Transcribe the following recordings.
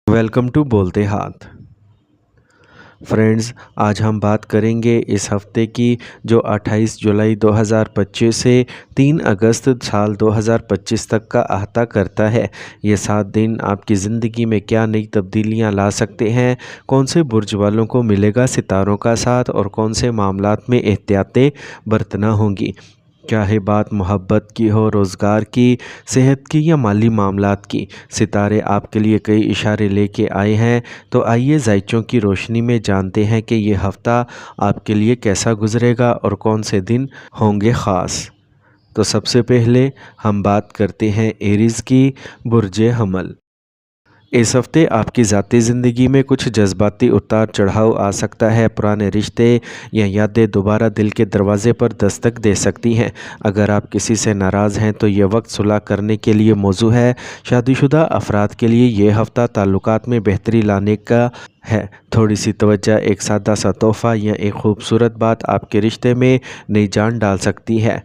Welcome to بولتے ہاتھ friends, آج ہم بات کریں گے اس ہفتے کی جو 28 جولائی 2025 سے 3 اگست سال 2025 تک کا احاطہ کرتا ہے۔ یہ 7 دن آپ کی زندگی میں کیا نئی تبدیلیاں لا سکتے ہیں، کون سے برج والوں کو ملے گا ستاروں کا ساتھ اور کون سے معاملات میں احتیاطیں برتنا ہوں گی، چاہے بات محبت کی ہو، روزگار کی، صحت کی یا مالی معاملات کی۔ ستارے آپ کے لیے کئی اشارے لے کے آئے ہیں، تو آئیے ذائچوں کی روشنی میں جانتے ہیں کہ یہ ہفتہ آپ کے لیے کیسا گزرے گا اور کون سے دن ہوں گے خاص۔ تو سب سے پہلے ہم بات کرتے ہیں ایریز کی، برج حمل۔ اس ہفتے آپ کی ذاتی زندگی میں کچھ جذباتی اتار چڑھاؤ آ سکتا ہے۔ پرانے رشتے یا یادیں دوبارہ دل کے دروازے پر دستک دے سکتی ہیں۔ اگر آپ کسی سے ناراض ہیں تو یہ وقت صلح کرنے کے لیے موزوں ہے۔ شادی شدہ افراد کے لیے یہ ہفتہ تعلقات میں بہتری لانے کا ہے۔ تھوڑی سی توجہ، ایک سادہ سا تحفہ یا ایک خوبصورت بات آپ کے رشتے میں نئی جان ڈال سکتی ہے۔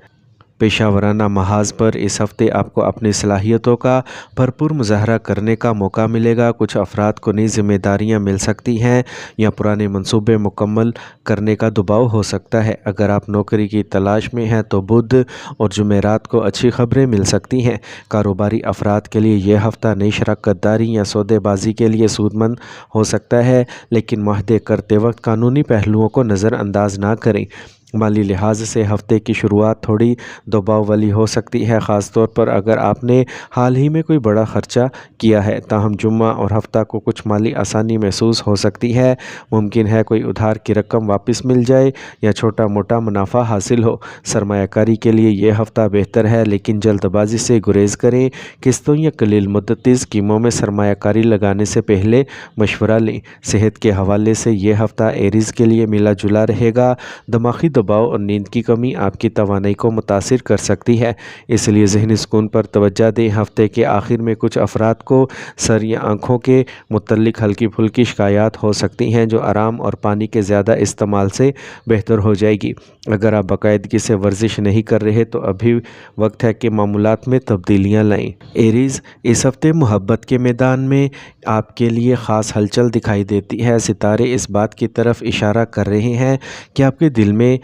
پیشہ ورانہ محاذ پر اس ہفتے آپ کو اپنی صلاحیتوں کا بھرپور مظاہرہ کرنے کا موقع ملے گا۔ کچھ افراد کو نئی ذمہ داریاں مل سکتی ہیں یا پرانے منصوبے مکمل کرنے کا دباؤ ہو سکتا ہے۔ اگر آپ نوکری کی تلاش میں ہیں تو بدھ اور جمعرات کو اچھی خبریں مل سکتی ہیں۔ کاروباری افراد کے لیے یہ ہفتہ نئی شراکت داری یا سودے بازی کے لیے سود مند ہو سکتا ہے، لیکن معاہدے کرتے وقت قانونی پہلوؤں کو نظر انداز نہ کریں۔ مالی لحاظ سے ہفتے کی شروعات تھوڑی دباؤ والی ہو سکتی ہے، خاص طور پر اگر آپ نے حال ہی میں کوئی بڑا خرچہ کیا ہے۔ تاہم جمعہ اور ہفتہ کو کچھ مالی آسانی محسوس ہو سکتی ہے۔ ممکن ہے کوئی ادھار کی رقم واپس مل جائے یا چھوٹا موٹا منافع حاصل ہو۔ سرمایہ کاری کے لیے یہ ہفتہ بہتر ہے، لیکن جلد بازی سے گریز کریں۔ قسطوں یا قلیل مدتی اسکیموں میں سرمایہ کاری لگانے سے پہلے مشورہ لیں۔ صحت کے حوالے سے یہ ہفتہ ایریز کے لیے ملا جلا رہے گا۔ دماغی دباؤ اور نیند کی کمی آپ کی توانائی کو متاثر کر سکتی ہے، اس لیے ذہنی سکون پر توجہ دیں۔ ہفتے کے آخر میں کچھ افراد کو سر یا آنکھوں کے متعلق ہلکی پھلکی شکایات ہو سکتی ہیں، جو آرام اور پانی کے زیادہ استعمال سے بہتر ہو جائے گی۔ اگر آپ باقاعدگی سے ورزش نہیں کر رہے تو ابھی وقت ہے کہ معمولات میں تبدیلیاں لائیں۔ ایریز، اس ہفتے محبت کے میدان میں آپ کے لیے خاص ہلچل دکھائی دیتی ہے۔ ستارے اس بات کی طرف اشارہ کر رہے ہیں کہ آپ کے دل میں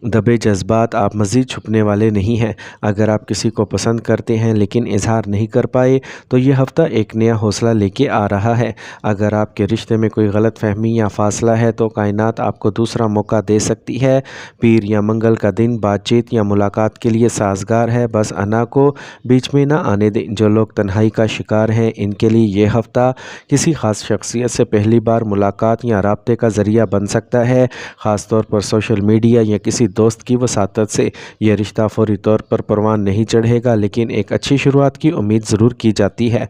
دبے جذبات آپ مزید چھپنے والے نہیں ہیں۔ اگر آپ کسی کو پسند کرتے ہیں لیکن اظہار نہیں کر پائے تو یہ ہفتہ ایک نیا حوصلہ لے کے آ رہا ہے۔ اگر آپ کے رشتے میں کوئی غلط فہمی یا فاصلہ ہے تو کائنات آپ کو دوسرا موقع دے سکتی ہے۔ پیر یا منگل کا دن بات چیت یا ملاقات کے لیے سازگار ہے، بس انا کو بیچ میں نہ آنے دیں۔ جو لوگ تنہائی کا شکار ہیں ان کے لیے یہ ہفتہ کسی خاص شخصیت سے پہلی بار ملاقات یا رابطے کا ذریعہ بن سکتا ہے، خاص طور پر سوشل میڈیا یا کسی دوست کی وساطت سے۔ یہ رشتہ فوری طور پر پروان نہیں چڑھے گا، لیکن ایک اچھی شروعات کی امید ضرور کی جاتی ہے۔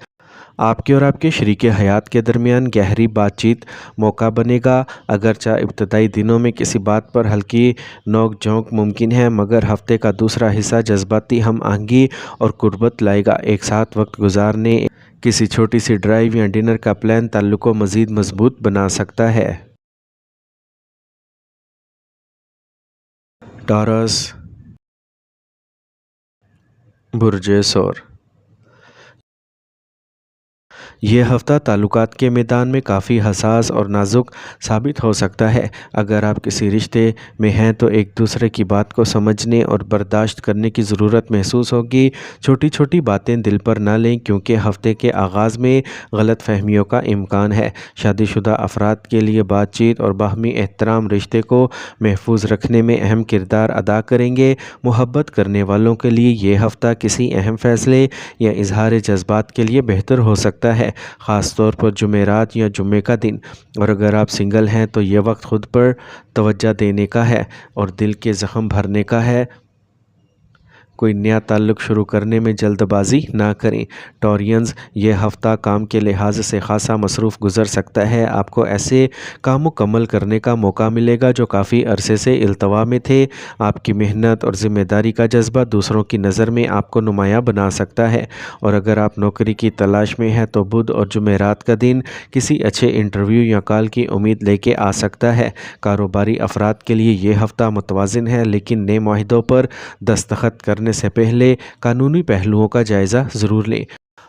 آپ کے اور آپ کے شریک حیات کے درمیان گہری بات چیت موقع بنے گا۔ اگرچہ ابتدائی دنوں میں کسی بات پر ہلکی نوک جھونک ممکن ہے، مگر ہفتے کا دوسرا حصہ جذباتی ہم آہنگی اور قربت لائے گا۔ ایک ساتھ وقت گزارنے، کسی چھوٹی سی ڈرائیو یا ڈنر کا پلان تعلق کو مزید مضبوط بنا سکتا ہے۔ ٹارس، برج ثور۔ یہ ہفتہ تعلقات کے میدان میں کافی حساس اور نازک ثابت ہو سکتا ہے۔ اگر آپ کسی رشتے میں ہیں تو ایک دوسرے کی بات کو سمجھنے اور برداشت کرنے کی ضرورت محسوس ہوگی۔ چھوٹی چھوٹی باتیں دل پر نہ لیں، کیونکہ ہفتے کے آغاز میں غلط فہمیوں کا امکان ہے۔ شادی شدہ افراد کے لیے بات چیت اور باہمی احترام رشتے کو محفوظ رکھنے میں اہم کردار ادا کریں گے۔ محبت کرنے والوں کے لیے یہ ہفتہ کسی اہم فیصلے یا اظہار جذبات کے لیے بہتر ہو سکتا ہے، خاص طور پر جمعرات یا جمعے کا دن۔ اور اگر آپ سنگل ہیں تو یہ وقت خود پر توجہ دینے کا ہے اور دل کے زخم بھرنے کا ہے۔ کوئی نیا تعلق شروع کرنے میں جلد بازی نہ کریں۔ ٹورینز، یہ ہفتہ کام کے لحاظ سے خاصا مصروف گزر سکتا ہے۔ آپ کو ایسے کام مکمل کرنے کا موقع ملے گا جو کافی عرصے سے التوا میں تھے۔ آپ کی محنت اور ذمہ داری کا جذبہ دوسروں کی نظر میں آپ کو نمایاں بنا سکتا ہے۔ اور اگر آپ نوکری کی تلاش میں ہیں تو بدھ اور جمعرات کا دن کسی اچھے انٹرویو یا کال کی امید لے کے آ سکتا ہے۔ کاروباری افراد کے لیے یہ ہفتہ متوازن ہے، لیکن نئے معاہدوں پر دستخط کرنے سے پہلے قانونی پہلوؤں کا جائزہ ضرور لیں۔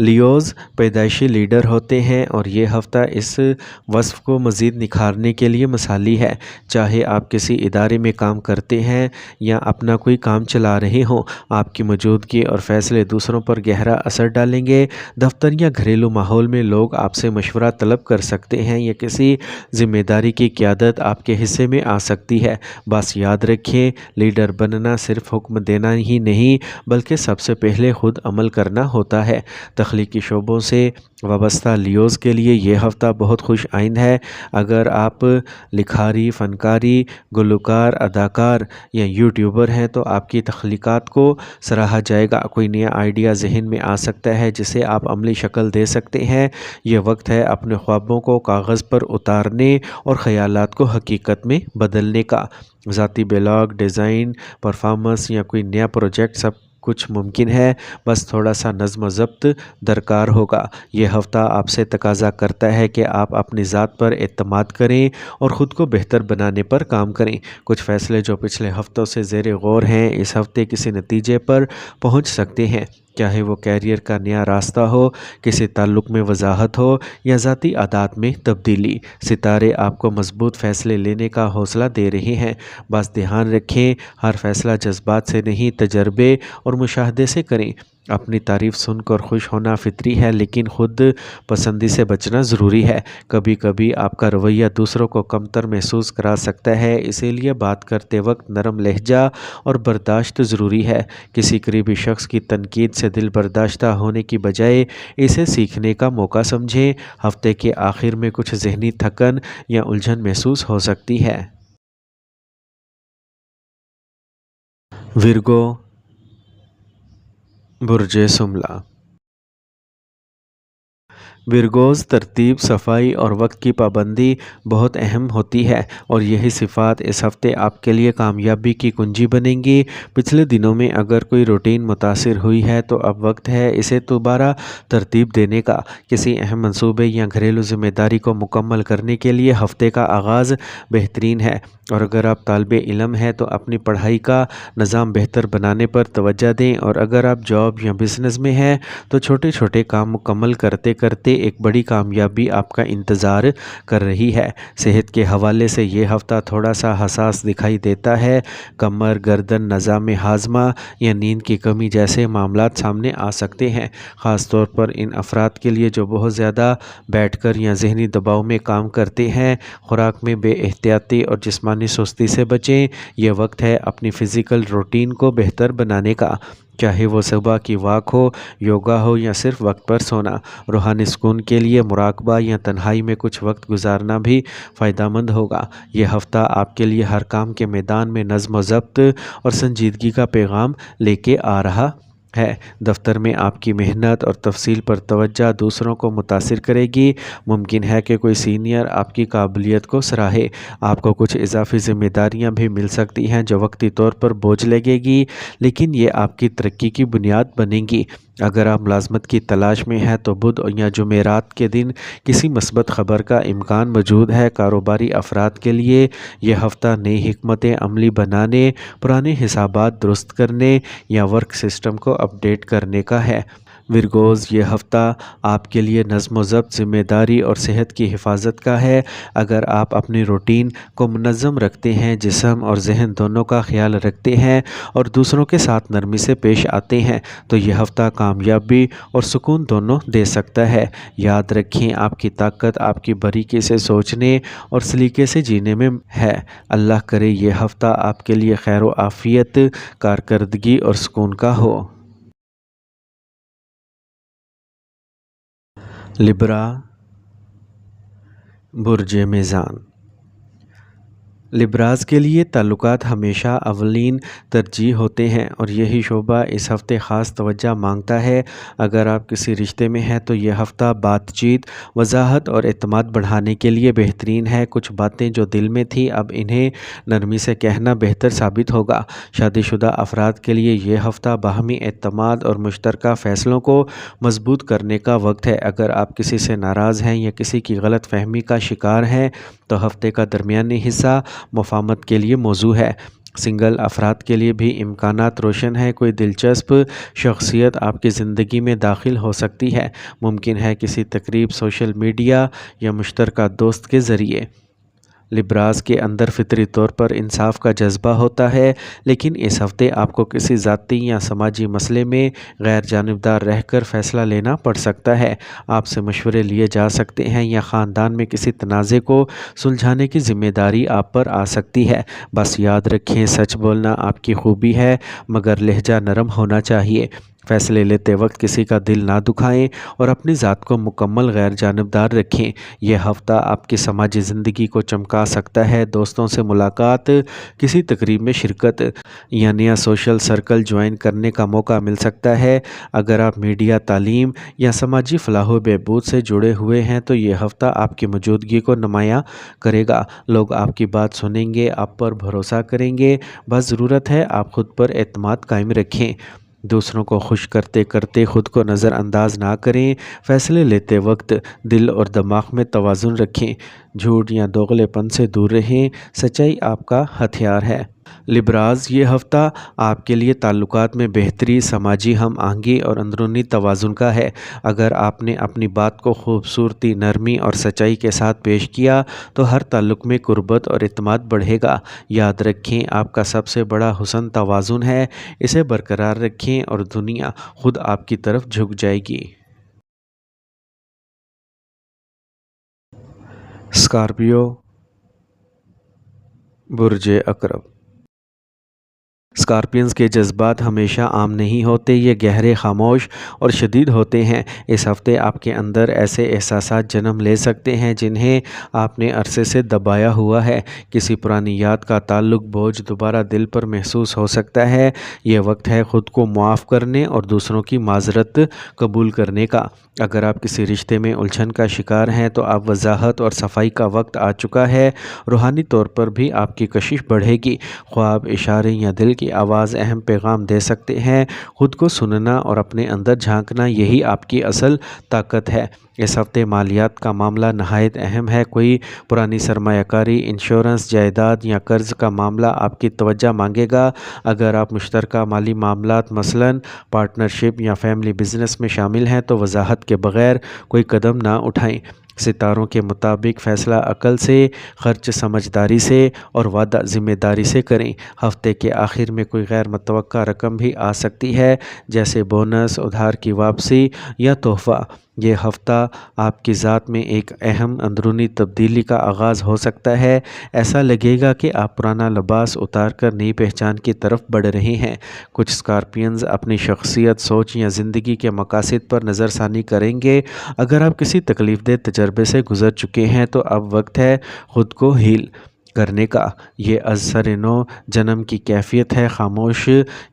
لیوز پیدائشی لیڈر ہوتے ہیں اور یہ ہفتہ اس وصف کو مزید نکھارنے کے لیے مثالی ہے۔ چاہے آپ کسی ادارے میں کام کرتے ہیں یا اپنا کوئی کام چلا رہے ہوں، آپ کی موجودگی اور فیصلے دوسروں پر گہرا اثر ڈالیں گے۔ دفتر یا گھریلو ماحول میں لوگ آپ سے مشورہ طلب کر سکتے ہیں یا کسی ذمہ داری کی قیادت آپ کے حصے میں آ سکتی ہے۔ بس یاد رکھیں، لیڈر بننا صرف حکم دینا ہی نہیں بلکہ سب سے پہلے خود عمل کرنا ہوتا ہے۔ تخلیقی شعبوں سے وابستہ لیوز کے لیے یہ ہفتہ بہت خوش آئند ہے۔ اگر آپ لکھاری، فنکاری، گلوکار، اداکار یا یوٹیوبر ہیں تو آپ کی تخلیقات کو سراہا جائے گا۔ کوئی نیا آئیڈیا ذہن میں آ سکتا ہے جسے آپ عملی شکل دے سکتے ہیں۔ یہ وقت ہے اپنے خوابوں کو کاغذ پر اتارنے اور خیالات کو حقیقت میں بدلنے کا۔ ذاتی بلاگ، ڈیزائن، پرفارمنس یا کوئی نیا پروجیکٹ، سب کچھ ممکن ہے، بس تھوڑا سا نظم و ضبط درکار ہوگا۔ یہ ہفتہ آپ سے تقاضا کرتا ہے کہ آپ اپنی ذات پر اعتماد کریں اور خود کو بہتر بنانے پر کام کریں۔ کچھ فیصلے جو پچھلے ہفتوں سے زیر غور ہیں اس ہفتے کسی نتیجے پر پہنچ سکتے ہیں، چاہے وہ کیریئر کا نیا راستہ ہو، کسی تعلق میں وضاحت ہو یا ذاتی عادات میں تبدیلی۔ ستارے آپ کو مضبوط فیصلے لینے کا حوصلہ دے رہے ہیں۔ بس دھیان رکھیں، ہر فیصلہ جذبات سے نہیں، تجربے اور مشاہدے سے کریں۔ اپنی تعریف سن کر خوش ہونا فطری ہے، لیکن خود پسندی سے بچنا ضروری ہے۔ کبھی کبھی آپ کا رویہ دوسروں کو کمتر محسوس کرا سکتا ہے، اسی لیے بات کرتے وقت نرم لہجہ اور برداشت ضروری ہے۔ کسی قریبی شخص کی تنقید سے دل برداشتہ ہونے کی بجائے اسے سیکھنے کا موقع سمجھیں۔ ہفتے کے آخر میں کچھ ذہنی تھکن یا الجھن محسوس ہو سکتی ہے۔ ورگو، برج شملہ۔ ورگوز ترتیب، صفائی اور وقت کی پابندی بہت اہم ہوتی ہے اور یہی صفات اس ہفتے آپ کے لیے کامیابی کی کنجی بنیں گی۔ پچھلے دنوں میں اگر کوئی روٹین متاثر ہوئی ہے تو اب وقت ہے اسے دوبارہ ترتیب دینے کا۔ کسی اہم منصوبے یا گھریلو ذمہ داری کو مکمل کرنے کے لیے ہفتے کا آغاز بہترین ہے، اور اگر آپ طالب علم ہیں تو اپنی پڑھائی کا نظام بہتر بنانے پر توجہ دیں، اور اگر آپ جاب یا بزنس میں ہیں تو چھوٹے چھوٹے کام مکمل کرتے کرتے ایک بڑی کامیابی آپ کا انتظار کر رہی ہے۔ صحت کے حوالے سے یہ ہفتہ تھوڑا سا حساس دکھائی دیتا ہے۔ کمر، گردن، نظام ہاضمہ یا نیند کی کمی جیسے معاملات سامنے آ سکتے ہیں، خاص طور پر ان افراد کے لیے جو بہت زیادہ بیٹھ کر یا ذہنی دباؤ میں کام کرتے ہیں۔ خوراک میں بے احتیاطی اور جسمانی سستی سے بچیں۔ یہ وقت ہے اپنی فزیکل روٹین کو بہتر بنانے کا، چاہے وہ صبح کی واک ہو، یوگا ہو یا صرف وقت پر سونا۔ روحانی سکون کے لیے مراقبہ یا تنہائی میں کچھ وقت گزارنا بھی فائدہ مند ہوگا۔ یہ ہفتہ آپ کے لیے ہر کام کے میدان میں نظم و ضبط اور سنجیدگی کا پیغام لے کے آ رہا ہے۔ دفتر میں آپ کی محنت اور تفصیل پر توجہ دوسروں کو متاثر کرے گی۔ ممکن ہے کہ کوئی سینئر آپ کی قابلیت کو سراہے۔ آپ کو کچھ اضافی ذمہ داریاں بھی مل سکتی ہیں جو وقتی طور پر بوجھ لگے گی، لیکن یہ آپ کی ترقی کی بنیاد بنیں گی۔ اگر آپ ملازمت کی تلاش میں ہیں تو بدھ یا جمعرات کے دن کسی مثبت خبر کا امکان موجود ہے۔ کاروباری افراد کے لیے یہ ہفتہ نئی حکمت عملی بنانے، پرانے حسابات درست کرنے یا ورک سسٹم کو اپ ڈیٹ کرنے کا ہے۔ ورگوز، یہ ہفتہ آپ کے لیے نظم و ضبط، ذمہ داری اور صحت کی حفاظت کا ہے۔ اگر آپ اپنی روٹین کو منظم رکھتے ہیں، جسم اور ذہن دونوں کا خیال رکھتے ہیں اور دوسروں کے ساتھ نرمی سے پیش آتے ہیں تو یہ ہفتہ کامیابی اور سکون دونوں دے سکتا ہے۔ یاد رکھیں، آپ کی طاقت آپ کی باریکی سے سوچنے اور سلیقے سے جینے میں ہے۔ اللہ کرے یہ ہفتہ آپ کے لیے خیر و عافیت، کارکردگی اور سکون کا ہو۔ لبرا، برج میزان۔ لبراز کے لیے تعلقات ہمیشہ اولین ترجیح ہوتے ہیں اور یہی شعبہ اس ہفتے خاص توجہ مانگتا ہے۔ اگر آپ کسی رشتے میں ہیں تو یہ ہفتہ بات چیت، وضاحت اور اعتماد بڑھانے کے لیے بہترین ہے۔ کچھ باتیں جو دل میں تھیں اب انہیں نرمی سے کہنا بہتر ثابت ہوگا۔ شادی شدہ افراد کے لیے یہ ہفتہ باہمی اعتماد اور مشترکہ فیصلوں کو مضبوط کرنے کا وقت ہے۔ اگر آپ کسی سے ناراض ہیں یا کسی کی غلط فہمی کا شکار ہیں تو ہفتے کا درمیانی حصہ مفاہمت کے لیے موزوں ہے۔ سنگل افراد کے لیے بھی امکانات روشن ہے۔ کوئی دلچسپ شخصیت آپ کی زندگی میں داخل ہو سکتی ہے، ممکن ہے کسی تقریب، سوشل میڈیا یا مشترکہ دوست کے ذریعے۔ لبراز کے اندر فطری طور پر انصاف کا جذبہ ہوتا ہے، لیکن اس ہفتے آپ کو کسی ذاتی یا سماجی مسئلے میں غیر جانبدار رہ کر فیصلہ لینا پڑ سکتا ہے۔ آپ سے مشورے لیے جا سکتے ہیں یا خاندان میں کسی تنازع کو سلجھانے کی ذمہ داری آپ پر آ سکتی ہے۔ بس یاد رکھیں، سچ بولنا آپ کی خوبی ہے، مگر لہجہ نرم ہونا چاہیے۔ فیصلے لیتے وقت کسی کا دل نہ دکھائیں اور اپنی ذات کو مکمل غیر جانبدار رکھیں۔ یہ ہفتہ آپ کی سماجی زندگی کو چمکا سکتا ہے۔ دوستوں سے ملاقات، کسی تقریب میں شرکت یا نیا سوشل سرکل جوائن کرنے کا موقع مل سکتا ہے۔ اگر آپ میڈیا، تعلیم یا سماجی فلاح و بہبود سے جڑے ہوئے ہیں تو یہ ہفتہ آپ کی موجودگی کو نمایاں کرے گا۔ لوگ آپ کی بات سنیں گے، آپ پر بھروسہ کریں گے۔ بس ضرورت ہے آپ خود پر اعتماد قائم رکھیں۔ دوسروں کو خوش کرتے کرتے خود کو نظر انداز نہ کریں۔ فیصلے لیتے وقت دل اور دماغ میں توازن رکھیں۔ جھوٹ یا دوغلے پن سے دور رہیں، سچائی آپ کا ہتھیار ہے۔ لبراز، یہ ہفتہ آپ کے لیے تعلقات میں بہتری، سماجی ہم آہنگی اور اندرونی توازن کا ہے۔ اگر آپ نے اپنی بات کو خوبصورتی، نرمی اور سچائی کے ساتھ پیش کیا تو ہر تعلق میں قربت اور اعتماد بڑھے گا۔ یاد رکھیں، آپ کا سب سے بڑا حسن توازن ہے۔ اسے برقرار رکھیں اور دنیا خود آپ کی طرف جھک جائے گی۔ اسکارپیو، برج عقرب۔ اسکارپینز کے جذبات ہمیشہ عام نہیں ہوتے، یہ گہرے، خاموش اور شدید ہوتے ہیں۔ اس ہفتے آپ کے اندر ایسے احساسات جنم لے سکتے ہیں جنہیں آپ نے عرصے سے دبایا ہوا ہے۔ کسی پرانی یاد کا تعلق بوجھ دوبارہ دل پر محسوس ہو سکتا ہے۔ یہ وقت ہے خود کو معاف کرنے اور دوسروں کی معذرت قبول کرنے کا۔ اگر آپ کسی رشتے میں الجھن کا شکار ہیں تو اب وضاحت اور صفائی کا وقت آ چکا ہے۔ روحانی طور پر بھی آپ کی کشش بڑھے گی۔ خواب، اشارے یا دل کی آواز اہم پیغام دے سکتے ہیں۔ خود کو سننا اور اپنے اندر جھانکنا، یہی آپ کی اصل طاقت ہے۔ اس ہفتے مالیات کا معاملہ نہایت اہم ہے۔ کوئی پرانی سرمایہ کاری، انشورنس، جائیداد یا قرض کا معاملہ آپ کی توجہ مانگے گا۔ اگر آپ مشترکہ مالی معاملات، مثلاً پارٹنرشپ یا فیملی بزنس میں شامل ہیں تو وضاحت کے بغیر کوئی قدم نہ اٹھائیں۔ ستاروں کے مطابق فیصلہ عقل سے، خرچ سمجھداری سے اور وعدہ ذمہ داری سے کریں۔ ہفتے کے آخر میں کوئی غیر متوقع رقم بھی آ سکتی ہے، جیسے بونس، ادھار کی واپسی یا تحفہ۔ یہ ہفتہ آپ کی ذات میں ایک اہم اندرونی تبدیلی کا آغاز ہو سکتا ہے۔ ایسا لگے گا کہ آپ پرانا لباس اتار کر نئی پہچان کی طرف بڑھ رہے ہیں۔ کچھ اسکارپینز اپنی شخصیت، سوچ یا زندگی کے مقاصد پر نظر ثانی کریں گے۔ اگر آپ کسی تکلیف دہ تجربے سے گزر چکے ہیں تو اب وقت ہے خود کو ہیل کرنے کا۔ یہ ازسر نو جنم کی کیفیت ہے، خاموش،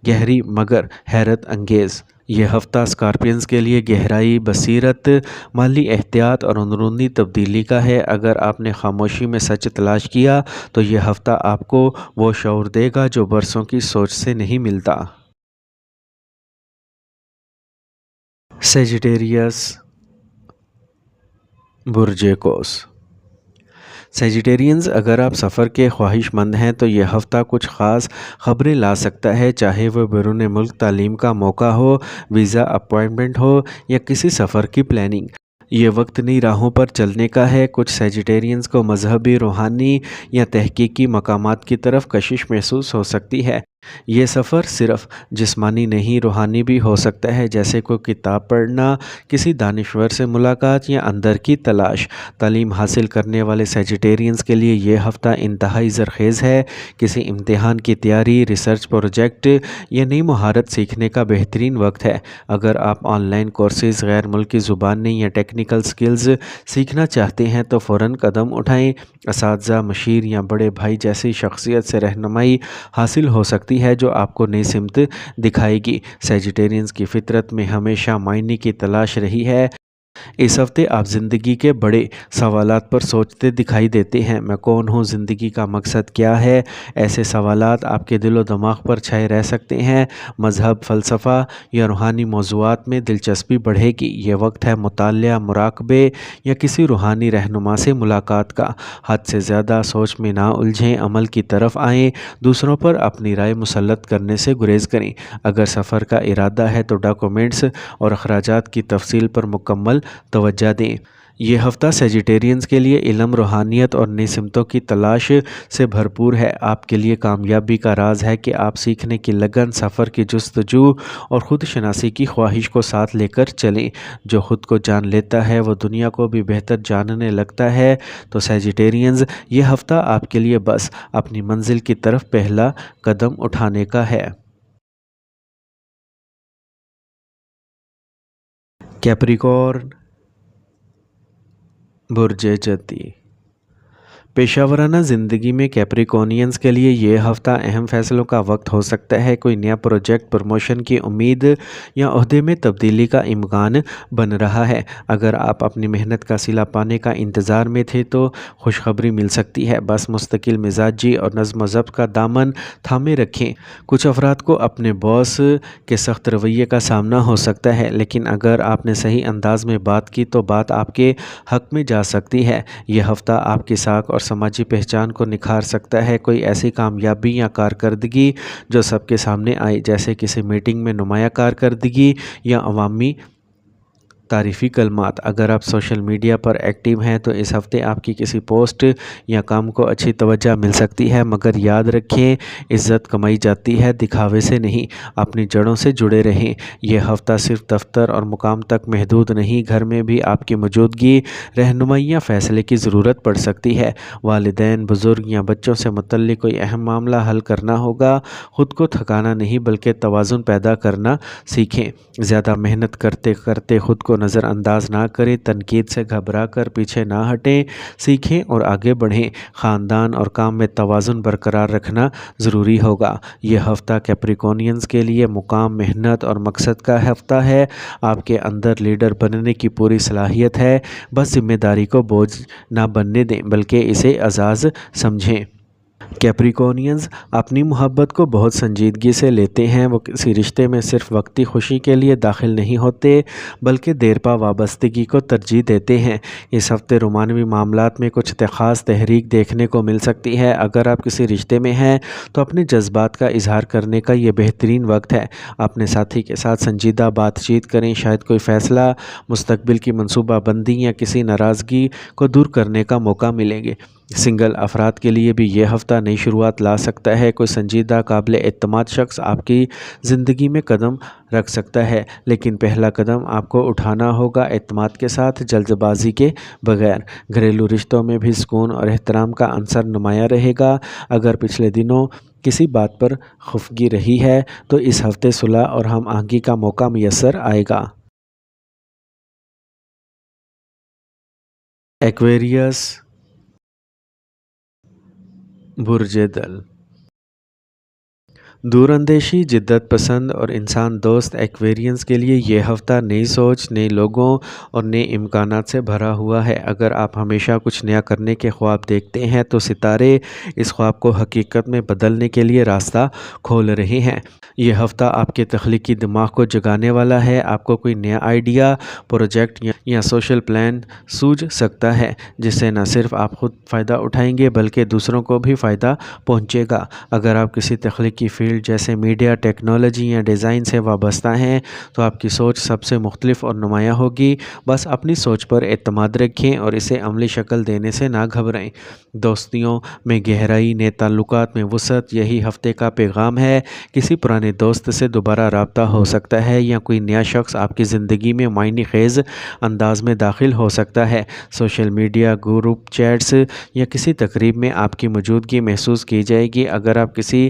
گہری مگر حیرت انگیز۔ یہ ہفتہ اسکارپینز کے لیے گہرائی، بصیرت، مالی احتیاط اور اندرونی تبدیلی کا ہے۔ اگر آپ نے خاموشی میں سچ تلاش کیا تو یہ ہفتہ آپ کو وہ شعور دے گا جو برسوں کی سوچ سے نہیں ملتا۔ سیجیٹیریس، برج قوس۔ سیجیٹیرینز، اگر آپ سفر کے خواہش مند ہیں تو یہ ہفتہ کچھ خاص خبریں لا سکتا ہے، چاہے وہ بیرون ملک تعلیم کا موقع ہو، ویزا اپائنٹمنٹ ہو یا کسی سفر کی پلاننگ۔ یہ وقت نئی راہوں پر چلنے کا ہے۔ کچھ سیجیٹیرینز کو مذہبی، روحانی یا تحقیقی مقامات کی طرف کشش محسوس ہو سکتی ہے۔ یہ سفر صرف جسمانی نہیں، روحانی بھی ہو سکتا ہے، جیسے کوئی کتاب پڑھنا، کسی دانشور سے ملاقات یا اندر کی تلاش۔ تعلیم حاصل کرنے والے سیجیٹیرینز کے لیے یہ ہفتہ انتہائی زرخیز ہے۔ کسی امتحان کی تیاری، ریسرچ پروجیکٹ یا نئی مہارت سیکھنے کا بہترین وقت ہے۔ اگر آپ آن لائن کورسز، غیر ملکی زبانیں یا ٹیکنیکل سکلز سیکھنا چاہتے ہیں تو فوراً قدم اٹھائیں۔ اساتذہ، مشیر یا بڑے بھائی جیسی شخصیت سے رہنمائی حاصل ہو سکتی ہے جو آپ کو نئی سمت دکھائے گی۔ سیجیٹیرینز کی فطرت میں ہمیشہ معنی کی تلاش رہی ہے۔ اس ہفتے آپ زندگی کے بڑے سوالات پر سوچتے دکھائی دیتے ہیں۔ میں کون ہوں؟ زندگی کا مقصد کیا ہے؟ ایسے سوالات آپ کے دل و دماغ پر چھائے رہ سکتے ہیں۔ مذہب، فلسفہ یا روحانی موضوعات میں دلچسپی بڑھے گی۔ یہ وقت ہے مطالعہ، مراقبے یا کسی روحانی رہنما سے ملاقات کا۔ حد سے زیادہ سوچ میں نہ الجھیں، عمل کی طرف آئیں، دوسروں پر اپنی رائے مسلط کرنے سے گریز کریں۔ اگر سفر کا ارادہ ہے تو ڈاکومنٹس اور اخراجات کی تفصیل پر مکمل توجہ دیں۔ یہ ہفتہ سیجیٹیرینز کے لیے علم، روحانیت اور نئی سمتوں کی تلاش سے بھرپور ہے۔ آپ کے لیے کامیابی کا راز ہے کہ آپ سیکھنے کی لگن، سفر کی جستجو اور خود شناسی کی خواہش کو ساتھ لے کر چلیں۔ جو خود کو جان لیتا ہے وہ دنیا کو بھی بہتر جاننے لگتا ہے۔ تو سیجیٹیرینز، یہ ہفتہ آپ کے لیے بس اپنی منزل کی طرف پہلا قدم اٹھانے کا ہے۔ کیپریکورن، برج جدی۔ پیشہ ورانہ زندگی میں کیپریکونینز کے لیے یہ ہفتہ اہم فیصلوں کا وقت ہو سکتا ہے۔ کوئی نیا پروجیکٹ، پروموشن کی امید یا عہدے میں تبدیلی کا امکان بن رہا ہے۔ اگر آپ اپنی محنت کا صلہ پانے کا انتظار میں تھے تو خوشخبری مل سکتی ہے۔ بس مستقل مزاجی اور نظم و ضبط کا دامن تھامے رکھیں۔ کچھ افراد کو اپنے باس کے سخت رویے کا سامنا ہو سکتا ہے، لیکن اگر آپ نے صحیح انداز میں بات کی تو بات آپ کے حق میں جا سکتی ہے۔ یہ ہفتہ آپ کی ساکھ اور سماجی پہچان کو نکھار سکتا ہے۔ کوئی ایسی کامیابی یا کارکردگی جو سب کے سامنے آئے، جیسے کسی میٹنگ میں نمایاں کارکردگی یا عوامی تعریفی کلمات۔ اگر آپ سوشل میڈیا پر ایکٹیو ہیں تو اس ہفتے آپ کی کسی پوسٹ یا کام کو اچھی توجہ مل سکتی ہے، مگر یاد رکھیں عزت کمائی جاتی ہے، دکھاوے سے نہیں۔ اپنی جڑوں سے جڑے رہیں۔ یہ ہفتہ صرف دفتر اور مقام تک محدود نہیں، گھر میں بھی آپ کی موجودگی، رہنمائی یا فیصلے کی ضرورت پڑ سکتی ہے۔ والدین، بزرگ یا بچوں سے متعلق کوئی اہم معاملہ حل کرنا ہوگا۔ خود کو تھکانا نہیں بلکہ توازن پیدا کرنا سیکھیں۔ زیادہ محنت کرتے کرتے خود کو نظر انداز نہ کریں۔ تنقید سے گھبرا کر پیچھے نہ ہٹیں، سیکھیں اور آگے بڑھیں۔ خاندان اور کام میں توازن برقرار رکھنا ضروری ہوگا۔ یہ ہفتہ کیپریکونینز کے لیے مقام، محنت اور مقصد کا ہفتہ ہے۔ آپ کے اندر لیڈر بننے کی پوری صلاحیت ہے، بس ذمہ داری کو بوجھ نہ بننے دیں بلکہ اسے اعزاز سمجھیں۔ کیپریکونینز اپنی محبت کو بہت سنجیدگی سے لیتے ہیں۔ وہ کسی رشتے میں صرف وقتی خوشی کے لیے داخل نہیں ہوتے بلکہ دیرپا وابستگی کو ترجیح دیتے ہیں۔ اس ہفتے رومانوی معاملات میں کچھ خاص تحریک دیکھنے کو مل سکتی ہے۔ اگر آپ کسی رشتے میں ہیں تو اپنے جذبات کا اظہار کرنے کا یہ بہترین وقت ہے۔ اپنے ساتھی کے ساتھ سنجیدہ بات چیت کریں، شاید کوئی فیصلہ، مستقبل کی منصوبہ بندی یا کسی ناراضگی کو دور کرنے کا موقع ملے گا۔ سنگل افراد کے لیے بھی یہ ہفتہ نئی شروعات لا سکتا ہے۔ کوئی سنجیدہ، قابل اعتماد شخص آپ کی زندگی میں قدم رکھ سکتا ہے، لیکن پہلا قدم آپ کو اٹھانا ہوگا، اعتماد کے ساتھ، جلد بازی کے بغیر۔ گھریلو رشتوں میں بھی سکون اور احترام کا عنصر نمایاں رہے گا۔ اگر پچھلے دنوں کسی بات پر خفگی رہی ہے تو اس ہفتے صلح اور ہم آہنگی کا موقع میسر آئے گا۔ ایکویریس، برج دل۔ دور اندیشی، جدت پسند اور انسان دوست ایکویرینز کے لیے یہ ہفتہ نئی سوچ، نئے لوگوں اور نئے امکانات سے بھرا ہوا ہے۔ اگر آپ ہمیشہ کچھ نیا کرنے کے خواب دیکھتے ہیں تو ستارے اس خواب کو حقیقت میں بدلنے کے لیے راستہ کھول رہے ہیں۔ یہ ہفتہ آپ کے تخلیقی دماغ کو جگانے والا ہے۔ آپ کو کوئی نیا آئیڈیا، پروجیکٹ یا سوشل پلان سوجھ سکتا ہے جس سے نہ صرف آپ خود فائدہ اٹھائیں گے بلکہ دوسروں کو بھی فائدہ پہنچے گا۔ اگر آپ کسی تخلیقی فیلڈ جیسے میڈیا، ٹیکنالوجی یا ڈیزائن سے وابستہ ہیں تو آپ کی سوچ سب سے مختلف اور نمایاں ہوگی۔ بس اپنی سوچ پر اعتماد رکھیں اور اسے عملی شکل دینے سے نہ گھبرائیں۔ دوستیوں میں گہرائی، نئے تعلقات میں وسعت، یہی ہفتے کا پیغام ہے۔ کسی پرانے دوست سے دوبارہ رابطہ ہو سکتا ہے یا کوئی نیا شخص آپ کی زندگی میں معنی خیز انداز میں داخل ہو سکتا ہے۔ سوشل میڈیا، گروپ چیٹس یا کسی تقریب میں آپ کی موجودگی محسوس کی جائے گی۔ اگر آپ کسی